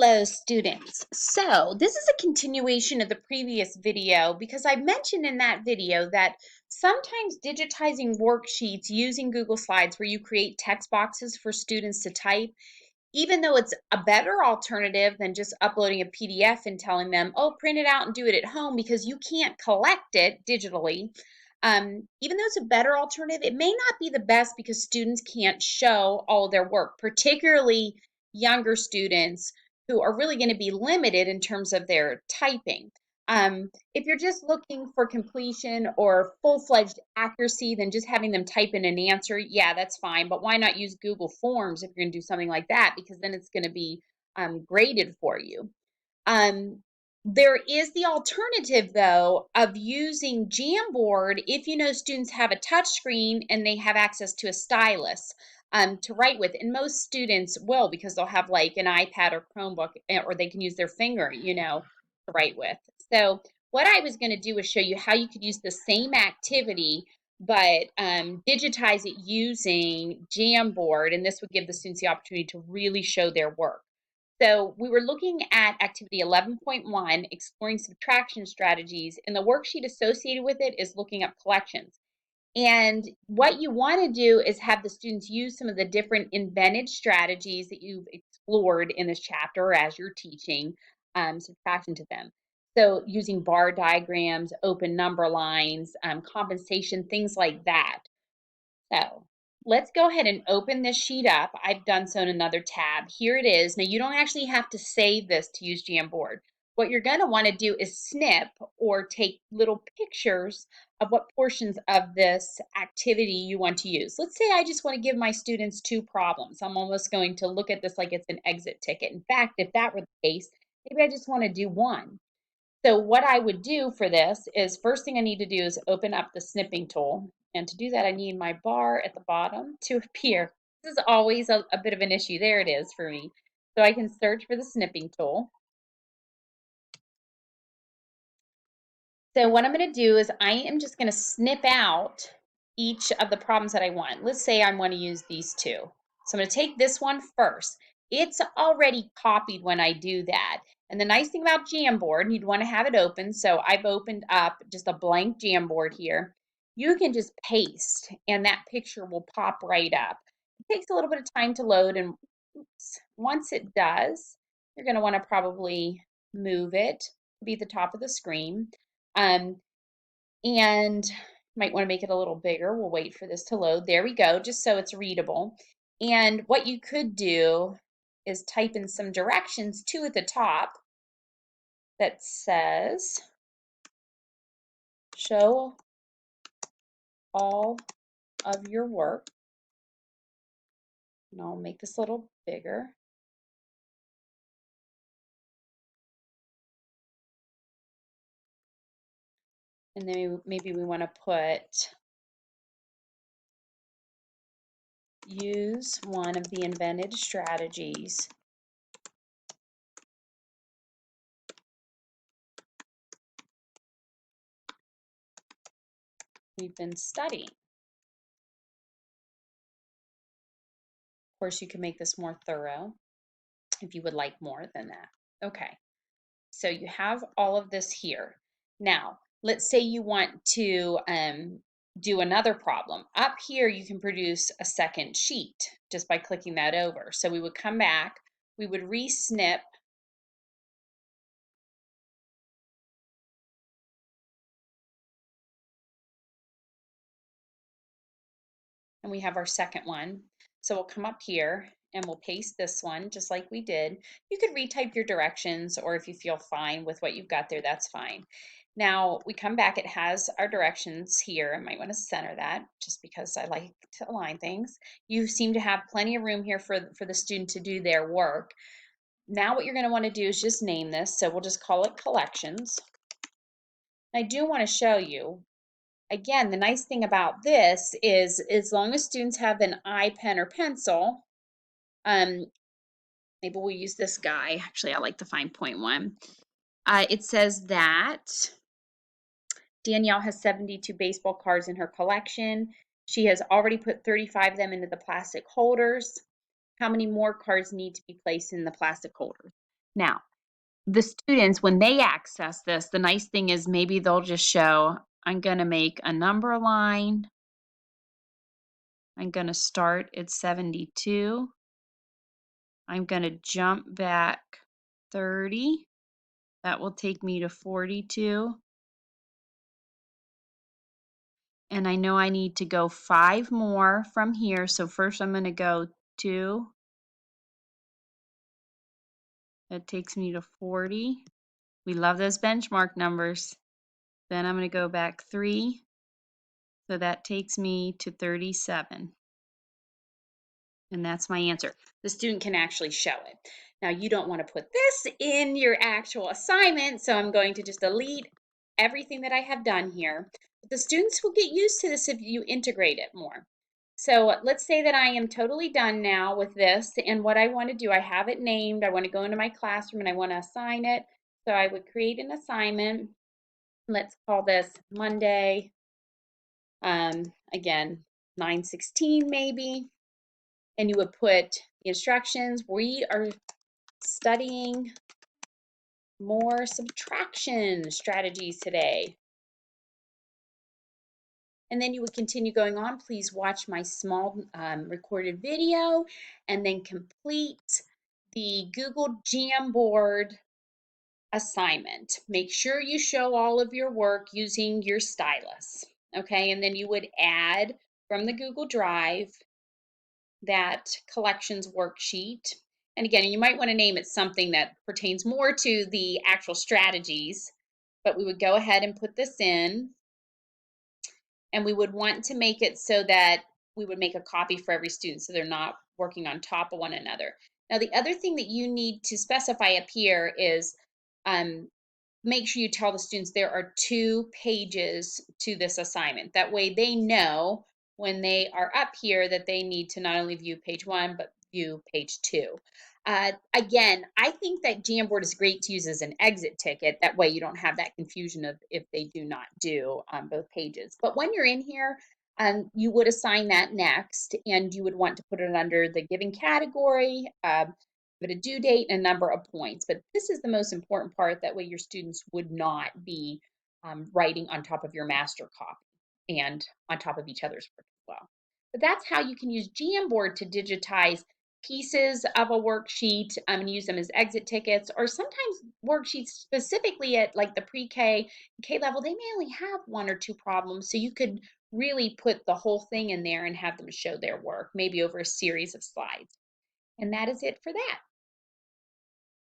Hello students. So this is a continuation of the previous video because I mentioned in that video that sometimes digitizing worksheets using Google Slides where you create text boxes for students to type, even though it's a better alternative than just uploading a PDF and telling them, oh, print it out and do it at home because you can't collect it digitally. Even though it's a better alternative, it may not be the best because students can't show all of their work, particularly younger students who are really going to be limited in terms of their typing. If you're just looking for completion or full-fledged accuracy, then just having them type in an answer, yeah, that's fine. But why not use Google Forms if you're going to do something like that? Because then it's going to be graded for you. There is the alternative, though, of using Jamboard if you know students have a touch screen and they have access to a stylus to write with. And most students will because they'll have like an iPad or Chromebook, or they can use their finger, to write with. So what I was going to do was show you how you could use the same activity but digitize it using Jamboard, and this would give the students the opportunity to really show their work. So we were looking at activity 11.1, exploring subtraction strategies, and the worksheet associated with it is looking up collections. And what you want to do is have the students use some of the different invented strategies that you've explored in this chapter or as you're teaching subtraction to them. So using bar diagrams, open number lines, compensation, things like that. So let's go ahead and open this sheet up. I've done so in another tab. Here it is. Now you don't actually have to save this to use Jamboard. What you're going to want to do is snip or take little pictures of what portions of this activity you want to use. Let's say I just want to give my students 2 problems. I'm almost going to look at this like it's an exit ticket. In fact, if that were the case, maybe I just want to do 1. So what I would do for this is first thing I need to do is open up the snipping tool. And to do that, I need my bar at the bottom to appear. This is always a bit of an issue. There it is for me. So I can search for the snipping tool. So what I'm going to do is I am just going to snip out each of the problems that I want. Let's say I want to use these 2. So I'm going to take this one first. It's already copied when I do that. And the nice thing about Jamboard, you'd want to have it open. So I've opened up just a blank Jamboard here. You can just paste and that picture will pop right up. It takes a little bit of time to load, and once it does, you're going to want to probably move it to be at the top of the screen. And might want to make it a little bigger. We'll wait for this to load. There we go, just so it's readable. And what you could do is type in some directions too at the top that says show all of your work. And I'll make this a little bigger. And then maybe we want to put use one of the invented strategies we've been studying. Of course, you can make this more thorough if you would like more than that. Okay, so you have all of this here. Now, let's say you want to do another problem. Up here, you can produce a second sheet just by clicking that over. So we would come back, we would re-snip and we have our second one. So we'll come up here and we'll paste this one just like we did. You could retype your directions, or if you feel fine with what you've got there, that's fine. Now we come back, it has our directions here. I might want to center that just because I like to align things. You seem to have plenty of room here for the student to do their work. Now what you're going to want to do is just name this. So we'll just call it collections. I do want to show you, again, the nice thing about this is as long as students have an eye, pen, or pencil, maybe we'll use this guy. Actually, I like the fine point one. It says that Danielle has 72 baseball cards in her collection. She has already put 35 of them into the plastic holders. How many more cards need to be placed in the plastic holders? Now, the students, when they access this, the nice thing is maybe they'll just show, I'm going to make a number line. I'm going to start at 72. I'm going to jump back 30. That will take me to 42. And I know I need to go 5 more from here. So first I'm going to go 2. That takes me to 40. We love those benchmark numbers. Then I'm going to go back 3. So that takes me to 37. And that's my answer. The student can actually show it. Now you don't want to put this in your actual assignment, so I'm going to just delete everything that I have done here. But the students will get used to this if you integrate it more. So let's say that I am totally done now with this, and what I want to do, I have it named, I want to go into my classroom and I want to assign it. So I would create an assignment. Let's call this Monday, again, 9/16 maybe. And you would put the instructions. We are studying more subtraction strategies today. And then you would continue going on. Please watch my small recorded video and then complete the Google Jamboard assignment. Make sure you show all of your work using your stylus. Okay, and then you would add from the Google Drive that collections worksheet. And again, you might want to name it something that pertains more to the actual strategies, but we would go ahead and put this in, and we would want to make it so that we would make a copy for every student so they're not working on top of one another. Now, the other thing that you need to specify up here is um, make sure you tell the students there are 2 pages to this assignment. That way they know when they are up here that they need to not only view page 1, but view page 2. Again, I think that Jamboard is great to use as an exit ticket. That way you don't have that confusion of if they do not do both pages. But when you're in here, you would assign that next, and you would want to put it under the given category, but a due date and a number of points. But this is the most important part. That way your students would not be writing on top of your master copy and on top of each other's work as well. But that's how you can use Jamboard to digitize pieces of a worksheet and use them as exit tickets, or sometimes worksheets specifically at like the pre-K, K level, they may only have 1 or 2 problems. So you could really put the whole thing in there and have them show their work, maybe over a series of slides. And that is it for that.